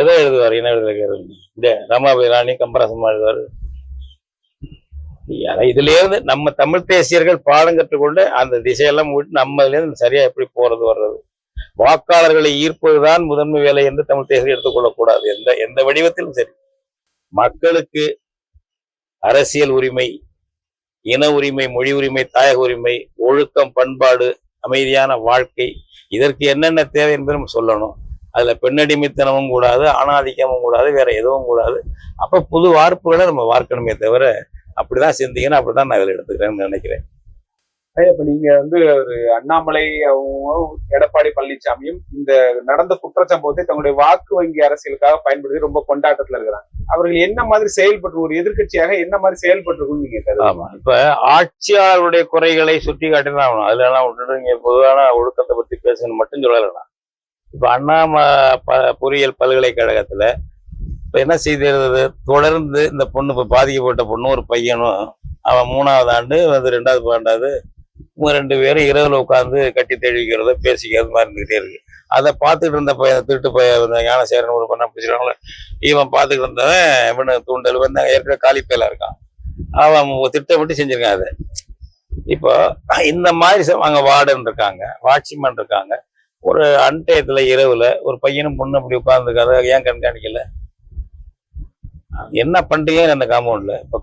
எதை எழுதுவார்? இன விடுதலை கேட்கறது இந்த ராமாபிராணி கம்பரசமா எழுதுவாரு? இதுல இருந்து நம்ம தமிழ் தேசியர்கள் பாடம் கற்றுக்கொண்டு அந்த திசையெல்லாம் விட்டு நம்ம இதுல இருந்து சரியா எப்படி போறது வர்றது, வாக்காளர்களை ஈர்ப்பதுதான் முதன்மை வேலை என்று தமிழ் தேசியர்கள் எடுத்துக்கொள்ளக்கூடாது. எந்த வடிவத்திலும் சரி, மக்களுக்கு அரசியல் உரிமை, இன உரிமை, மொழி உரிமை, தாயக உரிமை, ஒழுக்கம், பண்பாடு, அமைதியான வாழ்க்கை, இதற்கு என்னென்ன தேவை என்பதும் சொல்லணும். அதுல பெண்ணடிமைத்தனமும் கூடாது, ஆணாதிக்கமும் கூடாது, வேற எதுவும் கூடாது. அப்ப புது வார்ப்புகளை நம்ம வார்க்கணுமே தவிர அப்படிதான் சிந்திக்கணும். அப்படிதான் நான் இதில் எடுத்துக்கிறேன்னு நினைக்கிறேன். இப்ப நீங்க வந்து ஒரு அண்ணாமலை எடப்பாடி பழனிசாமியும் இந்த நடந்த குற்றச்சம்பவத்தை தங்களுடைய வாக்கு வங்கி அரசியலுக்காக பயன்படுத்தி ரொம்ப கொண்டாட்டத்துல இருக்கிறாங்க. அவர்கள் என்ன மாதிரி செயல்பட்டு, ஒரு எதிர்கட்சியாக என்ன மாதிரி செயல்பட்டு நீங்க? ஆமா, இப்ப ஆட்சியாளருடைய குறைகளை சுட்டி காட்டிதான் ஆகணும். அதுல எல்லாம் விட்டுட்டு நீங்க பொதுவான ஒழுக்கத்தை பத்தி பேசணும் மட்டும் சொல்லலாம். இப்ப அண்ணாம பொறியியல் பல்கலைக்கழகத்துல இப்ப என்ன செய்திருந்தது, தொடர்ந்து இந்த பொண்ணு, இப்ப பாதிக்கப்பட்ட பொண்ணு ஒரு பையனும், அவன் 3வது ஆண்டு வந்து 2வது ஆண்டாவது, 2 பேரும் இரவுல உட்காந்து கட்டி தெளிவிக்கிறத பேசிக்கிறது மாதிரி இருந்துகிட்டே இருக்கு. அதை பார்த்துட்டு இருந்த பையன், திருட்டு பையன் ஞானசேரன் ஒரு பண்ண பிடிச்சிருக்காங்களே, இவன் பார்த்துட்டு இருந்தவன் இவனு தூண்டல் வந்து ஏற்கனவே காலிப்பையில இருக்கான், அவன் திட்டமிட்டு செஞ்சிருக்கான் அதை. இப்போ இந்த மாதிரி அங்க வார்டன் இருக்காங்க, வாட்ச்மேன் இருக்காங்க. ஒரு அன்டயத்துல இரவுல ஒரு பையனும் பொண்ணு அப்படி உட்கார்ந்துருக்காரு, ஏன் கண்காணிக்கல? என்ன பண்றீங்க அந்த காம்பவுண்ட்ல? இப்ப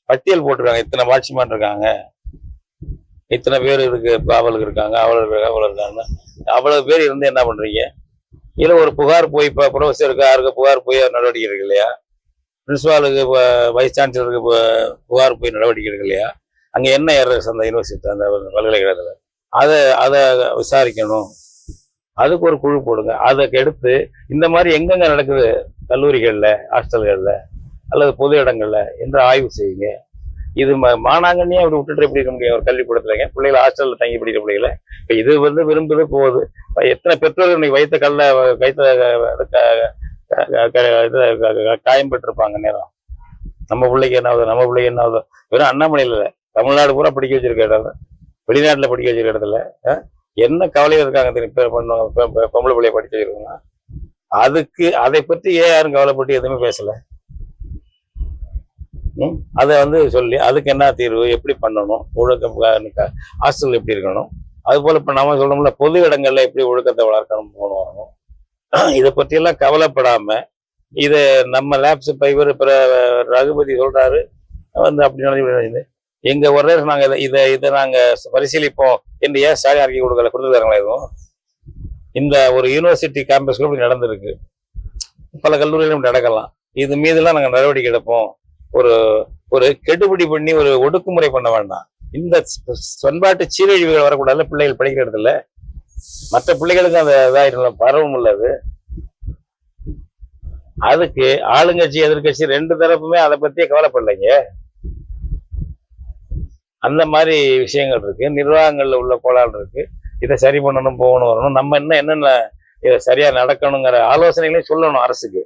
பட்டியல் போட்டிருக்காங்க, இத்தனை வாட்ச்மேன் இருக்காங்க, இத்தனை பேர் இருக்கு, காவலுக்கு இருக்காங்க, அவ்வளவு இருக்காங்க. அவ்வளவு பேர் இருந்து என்ன பண்றீங்க? இல்ல ஒரு புகார் போய் இப்ப ப்ரொஃபஸருக்கு யாருக்கு புகார் போய் நடவடிக்கை இருக்கு இல்லையா? பிரின்சிபாலுக்கு, வைஸ் சான்சலருக்கு புகார் போய் நடவடிக்கை இருக்கு இல்லையா? அங்க என்ன எரர்ஸ் அந்த யூனிவர்சிட்டி, அந்த பல்கலைக்கழகத்துல அதை விசாரிக்கணும். அதுக்கு ஒரு குழு போடுங்க. அதுக்கு எடுத்து இந்த மாதிரி எங்கெங்க நடக்குது, கல்லூரிகள்ல, ஹாஸ்டல்கள்ல அல்லது பொது இடங்கள்ல என்று ஆய்வு செய்யுங்க. இது மானாங்கன்னே அப்படி விட்டுட்டு எப்படி இருக்க முடியும்? ஒரு கல்விக்கூடத்துலங்க பிள்ளைகளை ஹாஸ்டல்ல தங்கி படிக்கிற பிள்ளைகளை இப்ப இது வந்து விரும்புது போகுது. எத்தனை பெற்றோர்கள் இன்னைக்கு வைத்த காயம் பெற்றிருப்பாங்க நேரம். நம்ம பிள்ளைக்கு என்ன ஆகுது, நம்ம பிள்ளைக்கு என்ன ஆகுது? வெறும் அண்ணாமலையில இல்லை, தமிழ்நாடு பூரா படிக்க வச்சிருக்க இடம், வெளிநாட்டுல படிக்க வச்சிருக்க இடத்துல என்ன கவலையில இருக்காங்க தெரியும்? பண்ணுவாங்க பொம்பளை பிள்ளைய படிச்சு வச்சிருக்காங்க. அதுக்கு அதை பற்றி ஏன் யாரும் கவலைப்பட்டு எதுவுமே பேசல? அதை வந்து சொல்லி அதுக்கு என்ன தீர்வு, எப்படி பண்ணணும், ஒழுக்கம், ஹாஸ்டல் எப்படி இருக்கணும், அது போல இப்ப நம்ம சொல்லணும்ல பொது இடங்கள்ல எப்படி ஒழுக்கத்தை வளர்க்கணும் போகணும். இதை பற்றியெல்லாம் கவலைப்படாம இதை நம்ம லேப்ஸ் இப்ப இவர் ரகுபதி சொல்றாரு வந்து அப்படி எங்க ஒரே நாங்க இதை நாங்க பரிசீலிப்போம் என்று ஏன் ஸ்டாலின் அறிக்கை கொடுத்துருக்காங்களா? எதுவும் இந்த ஒரு யூனிவர்சிட்டி கேம்பஸ்ல இப்படி நடந்திருக்கு, பல கல்லூரிகளும் நடக்கலாம். இது மீதுலாம் நாங்க நடவடிக்கை எடுப்போம். ஒரு கெடுபிடி பண்ணி ஒரு ஒடுக்குமுறை பண்ண வேண்டாம். இந்த பண்பாட்டு சீரழிவுகள் வரக்கூடாது. பிள்ளைகள் படிக்கிற இடத்துல மற்ற பிள்ளைகளுக்கு அந்த இதாயிரம் பரவும் உள்ளது. அதுக்கு ஆளுங்கட்சி எதிர்கட்சி ரெண்டு தரப்புமே அதை பத்தியே கவலைப்படலைங்க. அந்த மாதிரி விஷயங்கள் இருக்கு, நிர்வாகங்கள்ல உள்ள கோளாறு இருக்கு. இதை சரி பண்ணணும், போகணும், வரணும். நம்ம என்னென்ன இதை சரியா நடக்கணுங்கிற ஆலோசனைகளையும் சொல்லணும் அரசுக்கு.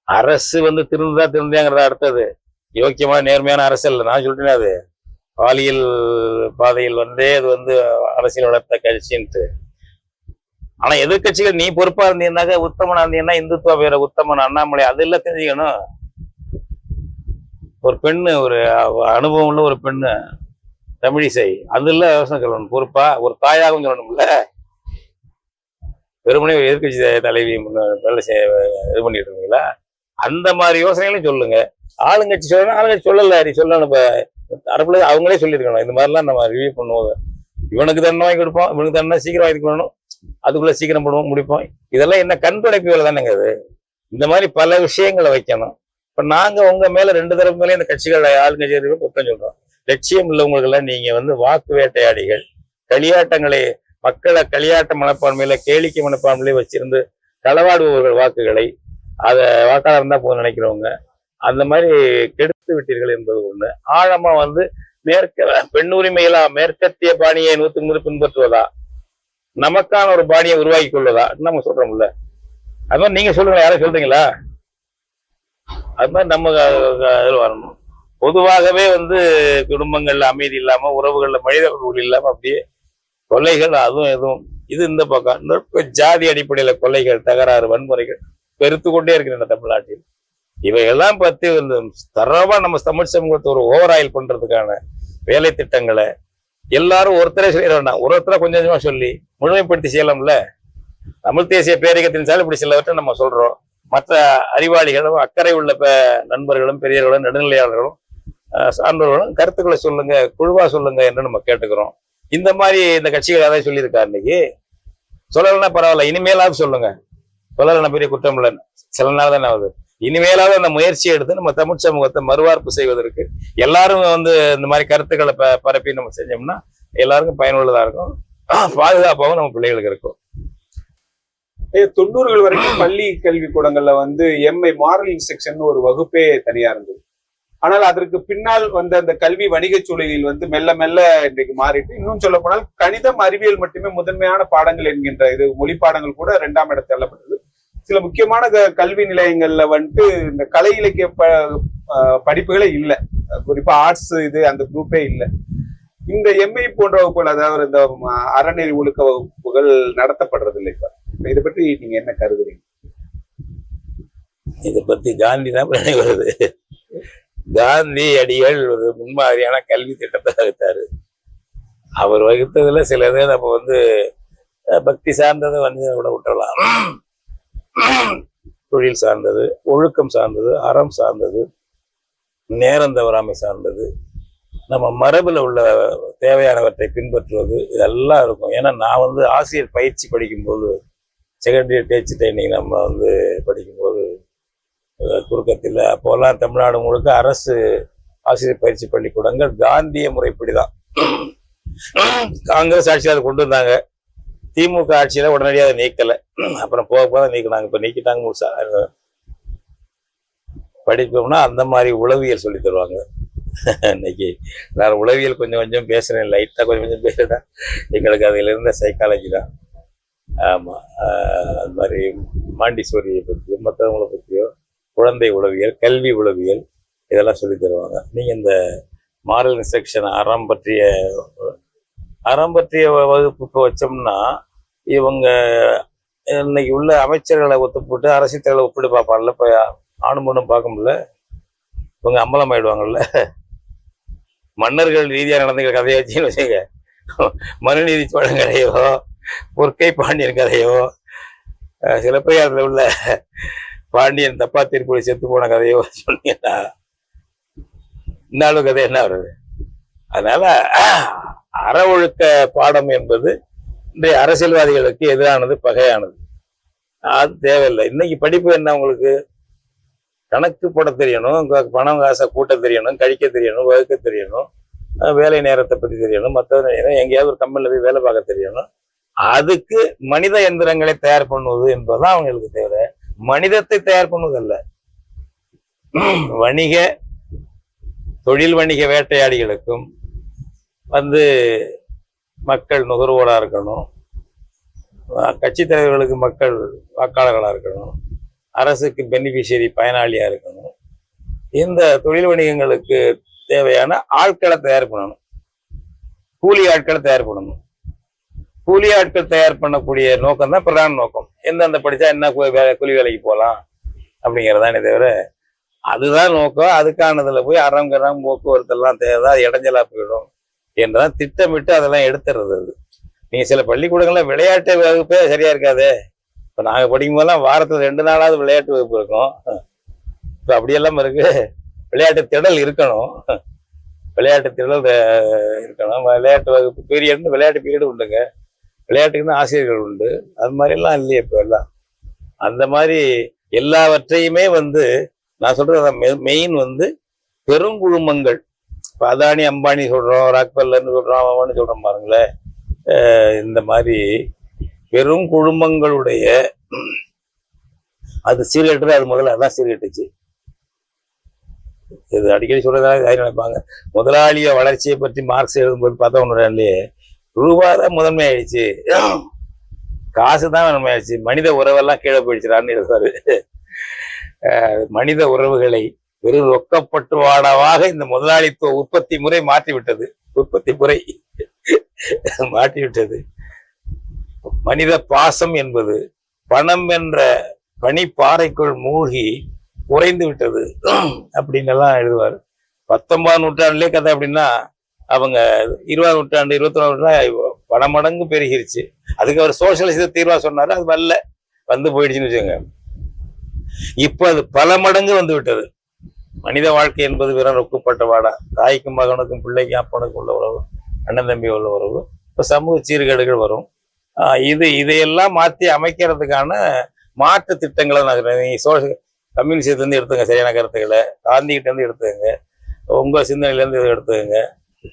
அரசு திருந்தாங்கிறத அடுத்தது. யோக்கியமான நேர்மையான அரசு இல்லை, நான் சொல்றேன். அது பாலியல் பாதையில் அது அரசியல் வளர்த்த கட்சின்ட்டு. ஆனா எதிர்கட்சிகள் நீ பொறுப்பா இருந்தீங்கன்னாக்க, உத்தமனா இருந்தீங்கன்னா, இந்துத்துவ பேர உத்தமன் அண்ணாமலை அதெல்லாம் தெரிஞ்சுக்கணும். ஒரு பெண்ணு, ஒரு அனுபவம் உள்ள ஒரு பெண்ணு தமிழிசை, அதுல யோசனை சொல்லணும். பொறுப்பா ஒரு தாயாகவும் சொல்லணும்ல. வெறுமனே எதிர்கட்சி தலைவி வேலை இது பண்ணிட்டு இருக்கீங்களா? அந்த மாதிரி யோசனைகளையும் சொல்லுங்க. ஆளுங்கட்சி சொல்லணும், ஆளுங்கட்சி சொல்லல, நீ சொல்லணும். இப்ப அரப்புல அவங்களே சொல்லியிருக்கணும், இந்த மாதிரிலாம் நம்ம ரிவ்யூ பண்ணுவோம். இவனுக்கு தண்டனை வாங்கி கொடுப்போம், இவனுக்கு தண்டனை சீக்கிரம் வாங்கி கொடுக்கணும், அதுக்குள்ள சீக்கிரம் போடுவோம், முடிப்போம். இதெல்லாம் என்ன கண்துடைப்பு வேலை தானேங்க அது. இந்த மாதிரி பல விஷயங்களை வைக்கணும். இப்ப நாங்க உங்க மேல ரெண்டு தரப்பு மேலே இந்த கட்சிகள் ஆளுங்கட்சி குற்றம் சொல்றோம். லட்சியம் உள்ளவங்களுக்கெல்லாம் நீங்க வாக்கு வேட்டையாடிகள், களியாட்டங்களை, மக்களை களியாட்ட மனப்பான்மையில, கேளிக்கை மனப்பான்மையில வச்சிருந்து களவாடுபவர்கள் வாக்குகளை, அதை வாக்காளர் இருந்தா போதும் நினைக்கிறவங்க, அந்த மாதிரி கெடுத்து விட்டீர்கள் என்பது ஒண்ணு. ஆழமா பெண் உரிமையிலா மேற்கத்திய பாணியை 100 பின்பற்றுவதா, நமக்கான ஒரு பாணியை உருவாக்கி கொள்வதா நம்ம சொல்றோம்ல. அது மாதிரி நீங்க சொல்லுங்க, யாரும் சொல்றீங்களா? அது மாதிரி நம்ம வரணும். பொதுவாகவே குடும்பங்கள்ல அமைதி இல்லாம, உறவுகள்ல மனிதர்கள் இல்லாம அப்படியே கொலைகள், அதுவும் எதுவும் இது இந்த பக்கம் ஜாதி அடிப்படையில கொலைகள், தகராறு, வன்முறைகள் பெருத்து கொண்டே இருக்கின்றன தமிழ்நாட்டில். இவையெல்லாம் பத்தி தரவா நம்ம தமிழ் சமூகத்தை ஒரு ஓவராயில் பண்றதுக்கான வேலை திட்டங்களை எல்லாரும் ஒருத்தரே சொல்லிட வேண்டாம், ஒருத்தரை கொஞ்சம் கொஞ்சமா சொல்லி முழுமைப்படுத்தி செய்யலாம்ல. தமிழ் தேசிய பேரியக்கத்தின் சார் இப்படி சிலவற்றை நம்ம சொல்றோம். மற்ற அறிவாளிகளும், அக்கறை உள்ள நண்பர்களும், பெரியர்களும், நடுநிலையாளர்களும், சான்றோர்களும் கருத்துக்களை சொல்லுங்க, குழுவா சொல்லுங்க என்று நம்ம கேட்டுக்கிறோம். இந்த மாதிரி இந்த கட்சிகள் ஏதாவது சொல்லியிருக்கா? இன்னைக்கு சொல்லலைன்னா பரவாயில்ல, இனிமேலாவது சொல்லுங்க. சொல்லலைன்னா பெரிய குற்றம் இல்லை, சில நாள் தானே ஆகுது. இனிமேலாவது அந்த முயற்சியை எடுத்து நம்ம தமிழ் சமூகத்தை மறுவார்ப்பு செய்வதற்கு எல்லாரும் இந்த மாதிரி கருத்துக்களை பரப்பி நம்ம செஞ்சோம்னா எல்லாருக்கும் பயனுள்ளதா இருக்கும், பாதுகாப்பாகவும் நம்ம பிள்ளைகளுக்கு இருக்கும். 90கள் வரைக்கும் பள்ளி கல்வி கூடங்கள்ல எம்ஐ மாரல் இன்ஸ்ட்ரக்ஷன் ஒரு வகுப்பே தனியா இருந்தது. ஆனால் அதற்கு பின்னால் அந்த கல்வி வணிக சூழலில் மெல்ல மெல்ல இன்றைக்கு மாறிட்டு, இன்னும் சொல்ல போனால் கணிதம், அறிவியல் மட்டுமே முதன்மையான பாடங்கள் என்கின்ற இது மொழி பாடங்கள் கூட 2ஆம் இடத்தை தள்ளப்பட்டது. சில முக்கியமான கல்வி நிலையங்கள்ல இந்த கலை இலக்கிய படிப்புகளே இல்லை, குறிப்பா ஆர்ட்ஸ் அந்த குரூப்பே இல்லை. இந்த எம்ஐ போன்ற வகுப்புகள், அதாவது இந்த அறநெறி ஒழுக்க வகுப்புகள் நடத்தப்படுறது இல்லை. இப்ப இதை பற்றி நீங்க என்ன கருதுறீங்க? இதை பத்தி காந்தி தான் வருது. காந்தி அடிகள் ஒரு முன்மாதிரியான கல்வி திட்டத்தை வகுத்தாரு. அவர் வகுத்ததுல சிலது நம்ம பக்தி சார்ந்தது விட விட்டுறலாம், தொழில் சார்ந்தது, ஒழுக்கம் சார்ந்தது, அறம் சார்ந்தது, நேரம் தவறாமை சார்ந்தது, நம்ம மரபுல உள்ள தேவையானவற்றை பின்பற்றுவது, இதெல்லாம் இருக்கும். ஏன்னா நான் ஆசிரியர் பயிற்சி படிக்கும்போது, செகண்டரி டீச்சர் ட்ரைனிங் நம்ம படிக்கும்போது துவக்கத்தில் அப்போல்லாம் தமிழ்நாடு முழுக்க அரசு ஆசிரியர் பயிற்சி பள்ளிக்கூடங்கள் காந்திய முறைப்படிதான். காங்கிரஸ் ஆட்சியில் அதை கொண்டு வந்தாங்க, திமுக ஆட்சியில உடனடியாக அதை நீக்கல, அப்புறம் போக போக நீக்கினாங்க. இப்ப நீக்கிட்டாங்க முழுசா. படிப்போம்னா அந்த மாதிரி உளவியல் சொல்லி தருவாங்க. இன்னைக்கு நான் உளவியல் கொஞ்சம் கொஞ்சம் பேசுறேன், லைட்டா கொஞ்சம் கொஞ்சம் பேசுறேன். எங்களுக்கு அதுல இருந்த சைக்காலஜி தான். ஆமா, அது மாதிரி மாண்டிசோரியை பற்றியோ மற்றவங்களை பற்றியோ, குழந்தை உளவியல், கல்வி உளவியல், இதெல்லாம் சொல்லி தருவாங்க. நீங்க இந்த மாரல் இன்ஸ்ட்ரக்ஷன், அறம் பற்றிய வகுப்பு வச்சோம்னா, இவங்க இன்னைக்கு உள்ள அமைச்சர்களை ஒத்துப்போட்டு அரசியல் தலைவர்களை ஒப்பிட்டு பார்ப்பாங்கல்ல. இப்ப ஆணும் பொண்ணும் பார்க்க முடியல, இவங்க அம்பலம் ஆயிடுவாங்கல்ல. மன்னர்கள் ரீதியா நடந்த கதையை வச்சுன்னு வச்சுங்க, மனுநீதி சோழன் கதையோ, பொற்கை பாண்டியன் கதையோ, சிலப்பதிகாரத்துல உள்ள பாண்டியன் தப்பா தீர்ப்பு செத்து போன கதையோ சொன்னீங்கன்னா இந்த கதை என்ன வருது? அதனால அற ஒழுக்க பாடம் என்பது இன்றைய அரசியல்வாதிகளுக்கு எதிரானது, பகையானது. அது தேவையில்லை. இன்னைக்கு படிப்பு என்ன? உங்களுக்கு கணக்கு போட தெரியணும், பணம் காசை கூட்ட தெரியணும், கழிக்க தெரியணும், வகுக்க தெரியணும், வேலை நேரத்தை பத்தி தெரியணும், மற்ற எங்கேயாவது ஒரு கம்பெனில போய் வேலை பார்க்க தெரியணும். அதுக்கு மனித எந்திரங்களை தயார் பண்ணுவது என்பதுதான் அவங்களுக்கு தேவை. மனிதத்தை தயார் பண்ணுவதல்ல. தொழில் வணிக வேட்டையாடிகளுக்கும் மக்கள் நுகர்வோராக இருக்கணும், கட்சி தலைவர்களுக்கு மக்கள் வாக்காளர்களாக இருக்கணும், அரசுக்கு பெனிஃபிஷியரி பயனாளியாக இருக்கணும். இந்த தொழில் வணிகங்களுக்கு தேவையான ஆட்களை தயார் பண்ணணும், கூலி ஆட்களை தயார் பண்ணணும். கூலி ஆட்கள் தயார் பண்ணக்கூடிய நோக்கம் தான் பிரதான நோக்கம். எந்தெந்த படித்தா என்ன கூலி வேலைக்கு போகலாம் அப்படிங்கிறதானே தவிர அதுதான் நோக்கம். அதுக்கானதில் போய் அறம் போக்குவரத்தெல்லாம் தேவை, இடைஞ்சலா போயிடும் என்றதான் திட்டமிட்டு அதெல்லாம் எடுத்துறது. அது நீங்கள் சில பள்ளிக்கூடங்கள்ல விளையாட்டு வகுப்பே சரியா இருக்காது. இப்போ நாங்கள் படிக்கும் போதெல்லாம் வாரத்தில் 2 நாளாவது விளையாட்டு வகுப்பு இருக்கும். இப்போ அப்படியெல்லாம் இருக்கு. விளையாட்டு திடல் இருக்கணும், விளையாட்டு திடல் இருக்கணும். விளையாட்டு வகுப்பு பீரியட்னு விளையாட்டு பீரியடு உண்டுங்க, விளையாட்டுக்குன்னு ஆசிரியர்கள் உண்டு. அது மாதிரிலாம் இல்லையே இப்போ எல்லாம். அந்த மாதிரி எல்லாவற்றையுமே நான் சொல்றது மெயின் பெருங்குழுமங்கள். இப்போ அதானி அம்பானி சொல்றோம், ராக்பெல்லர்னு சொல்றோம், அவன்னு சொல்றோம் பாருங்களேன். இந்த மாதிரி பெரும் குழுமங்களுடைய அது சீர்கெட்டது. அது முதல்ல அதான் சீர்கெட்டுச்சு. இது அடிக்கடி சொல்றதுனால நினைப்பாங்க, முதலாளிய வளர்ச்சியை பற்றி மார்க்ஸ் எழுதும்போது பார்த்தா ஒன்று ரூபா தான் முதன்மை ஆயிடுச்சு, காசு தான் முதன்மை ஆயிடுச்சு, மனித உறவெல்லாம் கீழே போயிடுச்சுடான்னு எழுதுவாரு. மனித உறவுகளை வெறும் ரொக்கப்பட்டுவாடாவாக இந்த முதலாளித்துவ உற்பத்தி முறை மாற்றிவிட்டது. மனித பாசம் என்பது பணம் என்ற பனிப்பாறைக்குள் மூழ்கி குறைந்து விட்டது அப்படின்னு எல்லாம் எழுதுவார். 19ஆம் நூற்றாண்டுலேயே கதை. அப்படின்னா அவங்க 20ஆம் நூற்றாண்டு 21ஆம் நூற்றாண்டு பல மடங்கு பெருகிருச்சு. அதுக்கு அவர் சோசியலிச தீர்வா சொன்னாரு, அது போயிடுச்சுன்னு வச்சுக்கோங்க. இப்ப அது பல மடங்கு விட்டது. மனித வாழ்க்கை என்பது வெறும் ரொக்கப்பட்ட வாடா. தாய்க்கும் மகனுக்கும் பிள்ளைக்கும் அப்பனுக்கும் உள்ள உறவு, அண்ணன் தம்பி உள்ள உறவு. இப்ப சமூக சீர்கேடுகள் வரும். இதையெல்லாம் மாற்றி அமைக்கிறதுக்கான மாற்று திட்டங்களை கம்யூனிஸ்ட்லேருந்து எடுத்துங்க, சரியான கருத்துக்களை காந்திகிட்ட இருந்து எடுத்துக்கங்க, உங்க சிந்தனையிலேருந்து இதை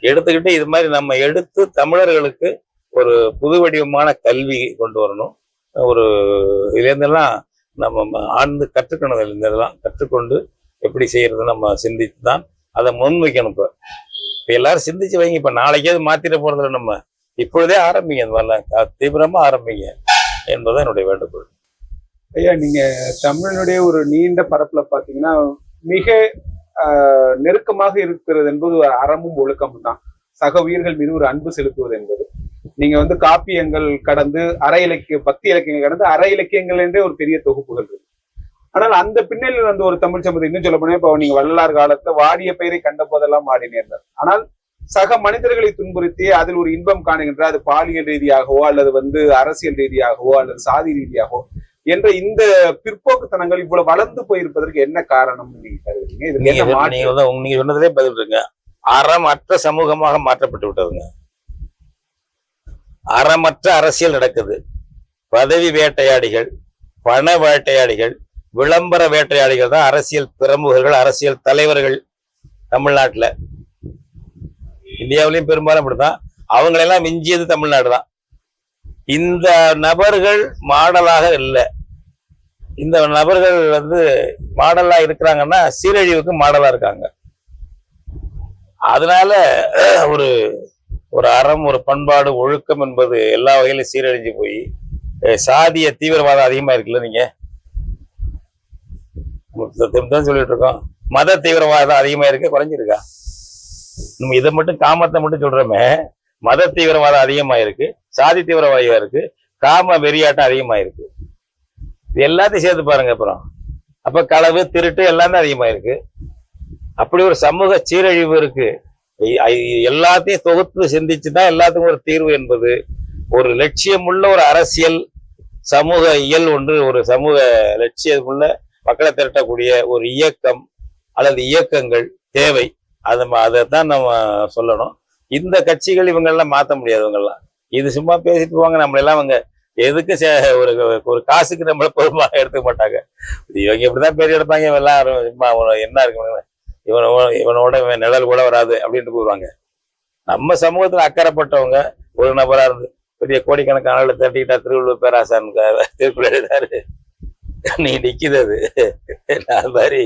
எடுத்துக்கிட்டு இது மாதிரி நம்ம எடுத்து தமிழர்களுக்கு ஒரு புது வடிவமான கல்வி கொண்டு வரணும். ஒரு இதுலேருந்தெல்லாம் நம்ம ஆழ்ந்து கற்றுக்கணும். இதெல்லாம் கற்றுக்கொண்டு எப்படி செய்யறது நம்ம சிந்தித்து தான் அதை முன்வைக்கணும். இப்போ எல்லாரும் சிந்திச்சு வைங்க. இப்போ நாளைக்கே அது மாத்திர போறதில்ல, நம்ம இப்பொழுதே ஆரம்பிங்க, அந்த மாதிரிலாம் தீவிரமா ஆரம்பிங்க என்பதுதான் என்னுடைய வேண்டுகோள். ஐயா, நீங்க தமிழனுடைய ஒரு நீண்ட பரப்புல பாத்தீங்கன்னா மிக நெருக்கமாக இருக்கிறது என்பது ஒரு அறமும் ஒழுக்கமும் தான். சக உயிர்கள் மீது ஒரு அன்பு செலுத்துவது என்பது. நீங்க காப்பியங்கள் கடந்து பக்தி இலக்கியங்கள் கடந்து அற இலக்கியங்கள் என்றே ஒரு பெரிய தொகுப்புகள் இருக்கு. ஆனால் அந்த பின்னணியில் ஒரு தமிழ் சமூகத்தை இன்னும் சொல்ல போனா, இப்போ நீங்க வள்ளலார் காலத்துல வாடிய பெயரை கண்ட போதெல்லாம் வாடினேன். ஆனால் சக மனிதர்களை துன்புறுத்தி அதில் ஒரு இன்பம் காணுகின்ற, அது பாலியல் ரீதியாகவோ அல்லது அரசியல் ரீதியாகவோ அல்லது சாதி ரீதியாகவோ என்ற இந்த பிற்போக்குத்தனங்கள் இவ்வளவு வளர்ந்து போயிருப்பதற்கு என்ன காரணம் நீங்க கருதுறீங்க? நீங்க சொன்னதிலே பதில் இருங்க. அறமற்ற சமூகமாக மாற்றப்பட்டு விட்டதுங்க. அறமற்ற அரசியல் நடக்குது. பதவி வேட்டையாடிகள், பண வேட்டையாடிகள், விளம்பர வேட்டையாடிகள் தான் அரசியல் பிரமுகர்கள், அரசியல் தலைவர்கள் தமிழ்நாட்டுல. இந்தியாவிலையும் பெரும்பாலும் அப்படிதான். அவங்களெல்லாம் மிஞ்சியது தமிழ்நாடு தான். இந்த நபர்கள் மாடலாக இல்லை. இந்த நபர்கள் மாடலா இருக்கிறாங்கன்னா சீரழிவுக்கு மாடலா இருக்காங்க. அதனால ஒரு ஒரு அறம், ஒரு பண்பாடு, ஒழுக்கம் என்பது எல்லா வகையிலும் சீரழிஞ்சு போய் சாதிய தீவிரவாதம் அதிகமா இருக்குல்ல. நீங்க சொல்லிட்டு இருக்கோம், மத தீவிரவாதம் அதிகமா இருக்கு, குறைஞ்சிருக்கா? நம்ம இதை மட்டும் காமத்தை மட்டும் சொல்றோமே. மத தீவிரவாதம் அதிகமா இருக்கு, சாதி தீவிரவாதியா இருக்கு, காம வெறியாட்டம் அதிகமா இருக்கு. இது எல்லாத்தையும் சேர்த்து பாருங்க. அப்புறம் அப்ப களவு, திருட்டு எல்லாமே அதிகமா இருக்கு. அப்படி ஒரு சமூக சீரழிவு இருக்கு. எல்லாத்தையும் தொகுத்து சிந்திச்சுதான் எல்லாத்துக்கும் ஒரு தீர்வு என்பது ஒரு லட்சியமுள்ள ஒரு அரசியல் சமூக இயல் ஒன்று, ஒரு சமூக லட்சியமுள்ள மக்களை திரட்டக்கூடிய ஒரு இயக்கம் அல்லது இயக்கங்கள் தேவை. அதைத்தான் நம்ம சொல்லணும். இந்த கட்சிகள் இவங்கெல்லாம் மாற்ற முடியாது. இவங்கெல்லாம் இது சும்மா பேசிட்டு போவாங்க. நம்மளெல்லாம் அவங்க எதுக்கு ஒரு காசுக்கு நம்மள பொறுப்பாக எடுத்துக்க மாட்டாங்க. இவங்க இப்படிதான் பேர் எடுப்பாங்க. இவெல்லாம் என்ன இருக்கு, இவனோட நிழல் கூட வராது அப்படின்ட்டு போடுவாங்க. நம்ம சமூகத்துல அக்கறைப்பட்டவங்க ஒரு நபரா இருந்து பெரிய கோடிக்கணக்கான திரட்டிக்கிட்டா திருவள்ளுவர் பேராசான் திருக்குறள் எழுதாரு. நீ நிக்குது அது. அது மாதிரி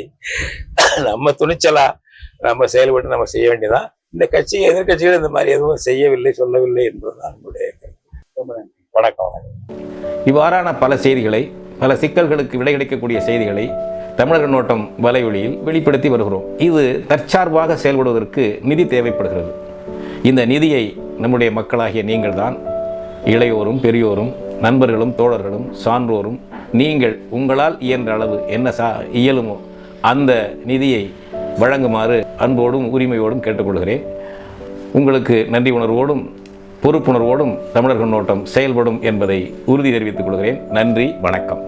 நம்ம துணிச்சலா நம்ம செயல்பட்டு நம்ம செய்ய வேண்டியதான். இந்த கட்சி எதிர்கட்சிகள் இந்த மாதிரி எதுவும் செய்யவில்லை, சொல்லவில்லை என்பதுதான் நம்முடைய கருத்து. வணக்கம். இவ்வாறான பல செய்திகளை, பல சிக்கல்களுக்கு விடை கிடைக்கக்கூடிய செய்திகளை தமிழர் நோட்டம் வலையொலியில் வெளிப்படுத்தி வருகிறோம். இது தற்சார்பாக செயல்படுவதற்கு நிதி தேவைப்படுகிறது. இந்த நிதியை நம்முடைய மக்களாகிய நீங்கள் தான், இளையோரும் பெரியோரும் நண்பர்களும் தோழர்களும் சான்றோரும், நீங்கள் உங்களால் இயன்ற அளவு என்ன இயலுமோ அந்த நிதியை வழங்குமாறு அன்போடும் உரிமையோடும் கேட்டுக்கொள்கிறேன். உங்களுக்கு நன்றி உணர்வோடும் பொறுப்புணர்வோடும் தமிழர்கள் நோட்டம் செயல்படும் என்பதை உறுதி தெரிவித்துக் கொள்கிறேன். நன்றி, வணக்கம்.